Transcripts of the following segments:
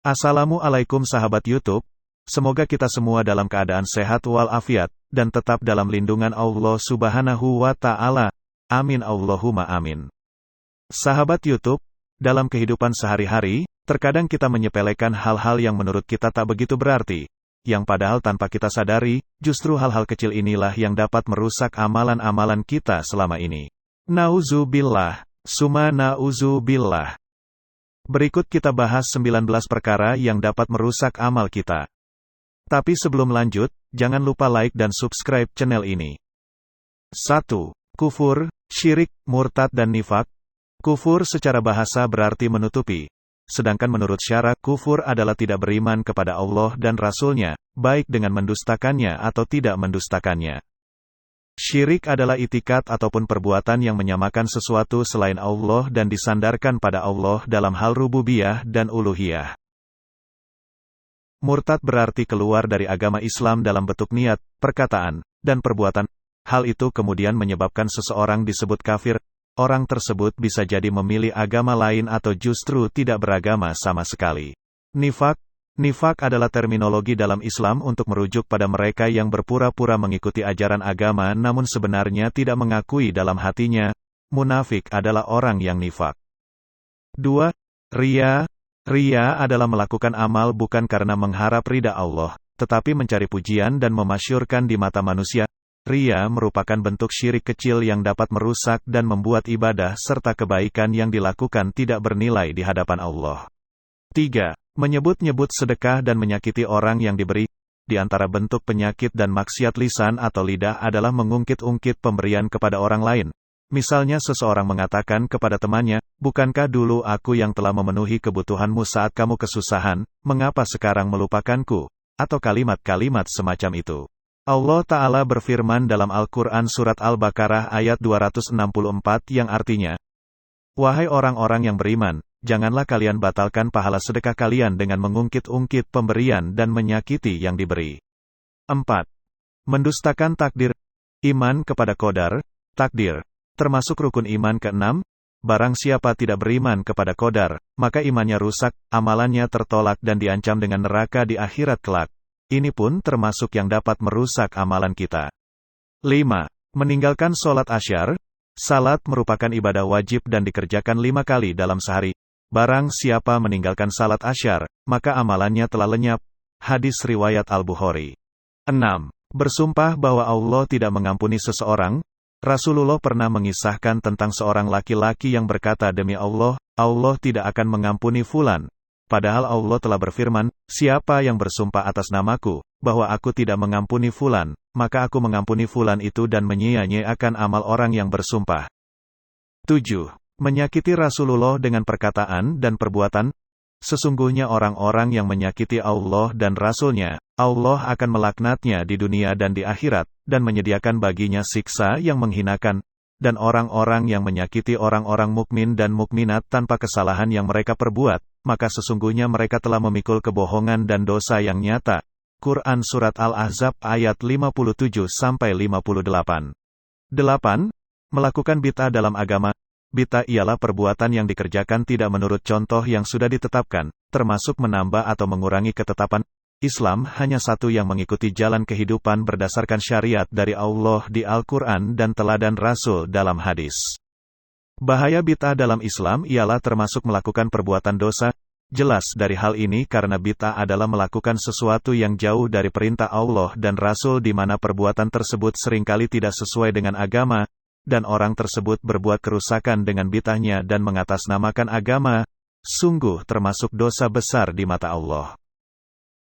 Assalamualaikum sahabat YouTube, semoga kita semua dalam keadaan sehat walafiat, dan tetap dalam lindungan Allah Subhanahu wa Ta'ala. Amin Allahumma amin. Sahabat YouTube, dalam kehidupan sehari-hari, terkadang kita menyepelekan hal-hal yang menurut kita tak begitu berarti, yang padahal tanpa kita sadari, justru hal-hal kecil inilah yang dapat merusak amalan-amalan kita selama ini. Nauzubillah, summa nauzubillah. Berikut kita bahas 19 perkara yang dapat merusak amal kita. Tapi sebelum lanjut, jangan lupa like dan subscribe channel ini. 1. Kufur, syirik, murtad dan nifak. Kufur secara bahasa berarti menutupi. Sedangkan menurut syara, kufur adalah tidak beriman kepada Allah dan Rasul-Nya, baik dengan mendustakannya atau tidak mendustakannya. Syirik adalah itikad ataupun perbuatan yang menyamakan sesuatu selain Allah dan disandarkan pada Allah dalam hal rububiyah dan uluhiyah. Murtad berarti keluar dari agama Islam dalam bentuk niat, perkataan, dan perbuatan. Hal itu kemudian menyebabkan seseorang disebut kafir. Orang tersebut bisa jadi memilih agama lain atau justru tidak beragama sama sekali. Nifak adalah terminologi dalam Islam untuk merujuk pada mereka yang berpura-pura mengikuti ajaran agama namun sebenarnya tidak mengakui dalam hatinya. Munafik adalah orang yang nifak. 2. Riya. Riya adalah melakukan amal bukan karena mengharap ridha Allah, tetapi mencari pujian dan memasyurkan di mata manusia. Riya merupakan bentuk syirik kecil yang dapat merusak dan membuat ibadah serta kebaikan yang dilakukan tidak bernilai di hadapan Allah. 3. Menyebut-nyebut sedekah dan menyakiti orang yang diberi. Di antara bentuk penyakit dan maksiat lisan atau lidah adalah mengungkit-ungkit pemberian kepada orang lain. Misalnya seseorang mengatakan kepada temannya, "Bukankah dulu aku yang telah memenuhi kebutuhanmu saat kamu kesusahan, mengapa sekarang melupakanku?" Atau kalimat-kalimat semacam itu. Allah Ta'ala berfirman dalam Al-Quran Surat Al-Baqarah ayat 264 yang artinya, "Wahai orang-orang yang beriman, janganlah kalian batalkan pahala sedekah kalian dengan mengungkit-ungkit pemberian dan menyakiti yang diberi." 4. Mendustakan takdir. Iman kepada qadar, takdir, termasuk rukun iman ke-6. Barang siapa tidak beriman kepada qadar, maka imannya rusak, amalannya tertolak dan diancam dengan neraka di akhirat kelak. Ini pun termasuk yang dapat merusak amalan kita. 5. Meninggalkan sholat asyar. Salat merupakan ibadah wajib dan dikerjakan 5 kali dalam sehari. Barang siapa meninggalkan salat asyar, maka amalannya telah lenyap. Hadis riwayat Al-Bukhari. 6. Bersumpah bahwa Allah tidak mengampuni seseorang. Rasulullah pernah mengisahkan tentang seorang laki-laki yang berkata, "Demi Allah, Allah tidak akan mengampuni fulan." Padahal Allah telah berfirman, "Siapa yang bersumpah atas namaku, bahwa aku tidak mengampuni fulan, maka aku mengampuni fulan itu dan menyia-nyiakan amal orang yang bersumpah." 7. Menyakiti Rasulullah dengan perkataan dan perbuatan. Sesungguhnya orang-orang yang menyakiti Allah dan Rasul-Nya, Allah akan melaknatnya di dunia dan di akhirat, dan menyediakan baginya siksa yang menghinakan. Dan orang-orang yang menyakiti orang-orang mukmin dan mukminat tanpa kesalahan yang mereka perbuat, maka sesungguhnya mereka telah memikul kebohongan dan dosa yang nyata. Quran Surat Al-Ahzab ayat 57-58. 8. Melakukan bid'ah dalam agama. Bid'ah ialah perbuatan yang dikerjakan tidak menurut contoh yang sudah ditetapkan, termasuk menambah atau mengurangi ketetapan. Islam hanya satu yang mengikuti jalan kehidupan berdasarkan syariat dari Allah di Al-Quran dan teladan Rasul dalam hadis. Bahaya bid'ah dalam Islam ialah termasuk melakukan perbuatan dosa. Jelas dari hal ini karena bid'ah adalah melakukan sesuatu yang jauh dari perintah Allah dan Rasul di mana perbuatan tersebut seringkali tidak sesuai dengan agama, dan orang tersebut berbuat kerusakan dengan bid'ahnya dan mengatasnamakan agama, sungguh termasuk dosa besar di mata Allah.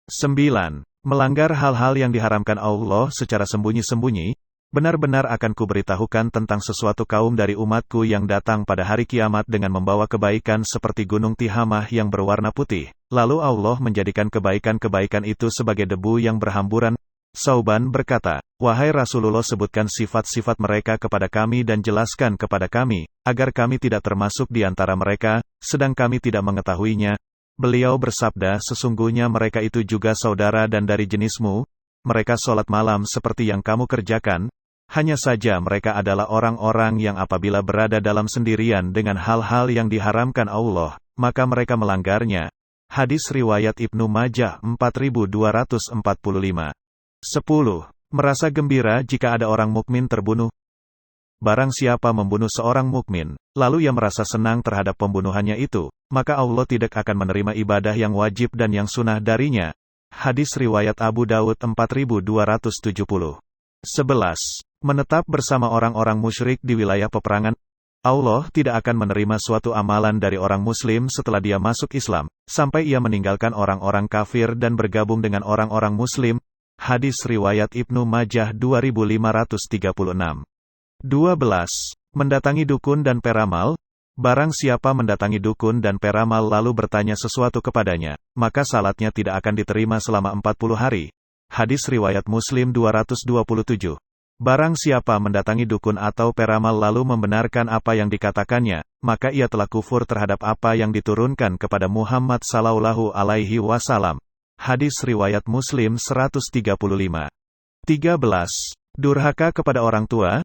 9. Melanggar hal-hal yang diharamkan Allah secara sembunyi-sembunyi. Benar-benar akan kuberitahukan tentang sesuatu kaum dari umatku yang datang pada hari kiamat dengan membawa kebaikan seperti gunung Tihamah yang berwarna putih. Lalu Allah menjadikan kebaikan-kebaikan itu sebagai debu yang berhamburan. Sauban berkata, "Wahai Rasulullah, sebutkan sifat-sifat mereka kepada kami dan jelaskan kepada kami, agar kami tidak termasuk di antara mereka, sedang kami tidak mengetahuinya." Beliau bersabda, "Sesungguhnya mereka itu juga saudara dan dari jenismu. Mereka sholat malam seperti yang kamu kerjakan. Hanya saja mereka adalah orang-orang yang apabila berada dalam sendirian dengan hal-hal yang diharamkan Allah, maka mereka melanggarnya. Hadis riwayat Ibnu Majah 4245. 10. Merasa gembira jika ada orang mukmin terbunuh. Barang siapa membunuh seorang mukmin, lalu ia merasa senang terhadap pembunuhannya itu, maka Allah tidak akan menerima ibadah yang wajib dan yang sunnah darinya. Hadis riwayat Abu Dawud 4270. 11. Menetap bersama orang-orang musyrik di wilayah peperangan. Allah tidak akan menerima suatu amalan dari orang muslim setelah dia masuk Islam, sampai ia meninggalkan orang-orang kafir dan bergabung dengan orang-orang muslim. Hadis riwayat Ibnu Majah 2536. 12. Mendatangi dukun dan peramal. Barang siapa mendatangi dukun dan peramal lalu bertanya sesuatu kepadanya, maka salatnya tidak akan diterima selama 40 hari. Hadis riwayat Muslim 227. Barang siapa mendatangi dukun atau peramal lalu membenarkan apa yang dikatakannya, maka ia telah kufur terhadap apa yang diturunkan kepada Muhammad sallallahu alaihi wasallam. Hadis riwayat Muslim 135. 13. Durhaka kepada orang tua.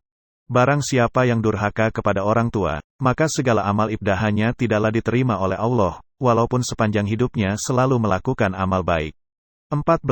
Barang siapa yang durhaka kepada orang tua, maka segala amal ibadahnya tidaklah diterima oleh Allah, walaupun sepanjang hidupnya selalu melakukan amal baik. 14.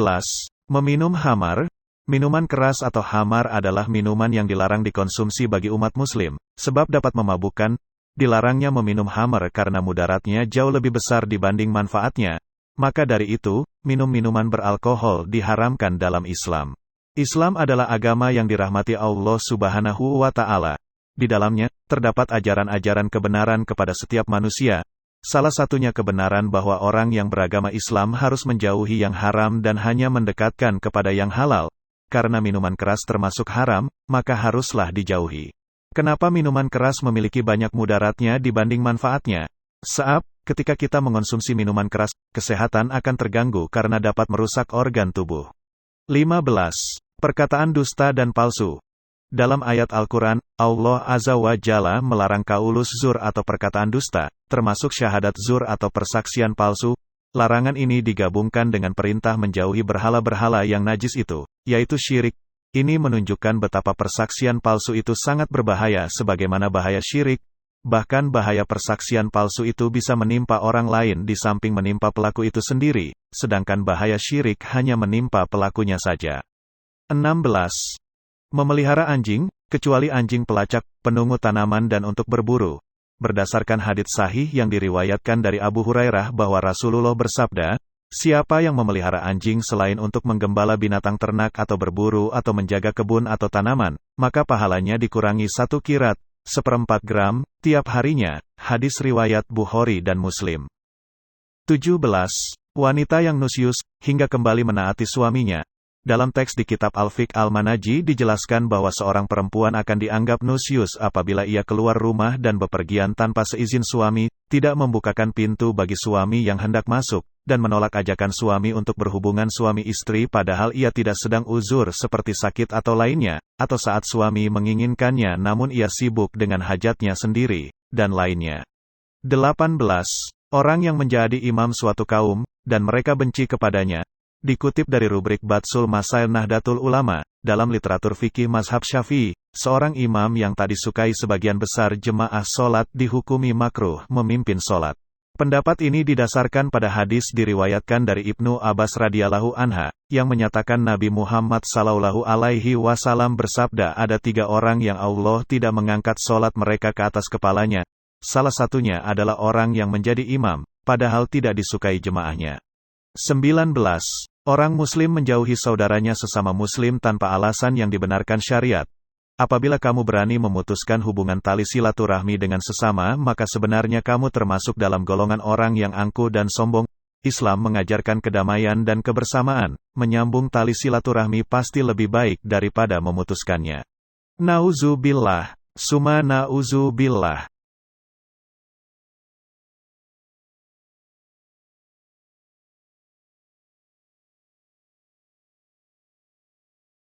Meminum khamar. Minuman keras atau khamar adalah minuman yang dilarang dikonsumsi bagi umat muslim, sebab dapat memabukkan. Dilarangnya meminum khamar karena mudaratnya jauh lebih besar dibanding manfaatnya. Maka dari itu, minum minuman beralkohol diharamkan dalam Islam. Islam adalah agama yang dirahmati Allah Subhanahu wa Ta'ala. Di dalamnya, terdapat ajaran-ajaran kebenaran kepada setiap manusia. Salah satunya kebenaran bahwa orang yang beragama Islam harus menjauhi yang haram dan hanya mendekatkan kepada yang halal. Karena minuman keras termasuk haram, maka haruslah dijauhi. Kenapa minuman keras memiliki banyak mudaratnya dibanding manfaatnya? Sebab, ketika kita mengonsumsi minuman keras, kesehatan akan terganggu karena dapat merusak organ tubuh. 15. Perkataan dusta dan palsu. Dalam ayat Al-Quran, Allah Azza wa Jalla melarang qauluz zur atau perkataan dusta, termasuk syahadat zur atau persaksian palsu. Larangan ini digabungkan dengan perintah menjauhi berhala-berhala yang najis itu, yaitu syirik. Ini menunjukkan betapa persaksian palsu itu sangat berbahaya sebagaimana bahaya syirik. Bahkan bahaya persaksian palsu itu bisa menimpa orang lain di samping menimpa pelaku itu sendiri, sedangkan bahaya syirik hanya menimpa pelakunya saja. 16. Memelihara anjing, kecuali anjing pelacak, penungu tanaman dan untuk berburu. Berdasarkan hadits sahih yang diriwayatkan dari Abu Hurairah bahwa Rasulullah bersabda, siapa yang memelihara anjing selain untuk menggembala binatang ternak atau berburu atau menjaga kebun atau tanaman, maka pahalanya dikurangi 1 kirat, 1/4 gram, tiap harinya. Hadis riwayat Bukhari dan Muslim. 17. Wanita yang nusyus, hingga kembali menaati suaminya. Dalam teks di kitab Al-Fiqh Al-Manaji dijelaskan bahwa seorang perempuan akan dianggap nusyus apabila ia keluar rumah dan bepergian tanpa seizin suami, tidak membukakan pintu bagi suami yang hendak masuk, dan menolak ajakan suami untuk berhubungan suami istri padahal ia tidak sedang uzur seperti sakit atau lainnya, atau saat suami menginginkannya namun ia sibuk dengan hajatnya sendiri, dan lainnya. 18. Orang yang menjadi imam suatu kaum, dan mereka benci kepadanya. Dikutip dari rubrik Batsul Masail Nahdlatul Ulama, dalam literatur fikih mazhab Syafi'i, seorang imam yang tak disukai sebagian besar jemaah sholat dihukumi makruh memimpin sholat. Pendapat ini didasarkan pada hadis diriwayatkan dari Ibnu Abbas radhiyallahu anha, yang menyatakan Nabi Muhammad sallallahu alaihi wasallam bersabda ada 3 orang yang Allah tidak mengangkat sholat mereka ke atas kepalanya. Salah satunya adalah orang yang menjadi imam, padahal tidak disukai jemaahnya. 19. Orang muslim menjauhi saudaranya sesama muslim tanpa alasan yang dibenarkan syariat. Apabila kamu berani memutuskan hubungan tali silaturahmi dengan sesama, maka sebenarnya kamu termasuk dalam golongan orang yang angkuh dan sombong. Islam mengajarkan kedamaian dan kebersamaan. Menyambung tali silaturahmi pasti lebih baik daripada memutuskannya. Nauzubillah, summa nauzubillah.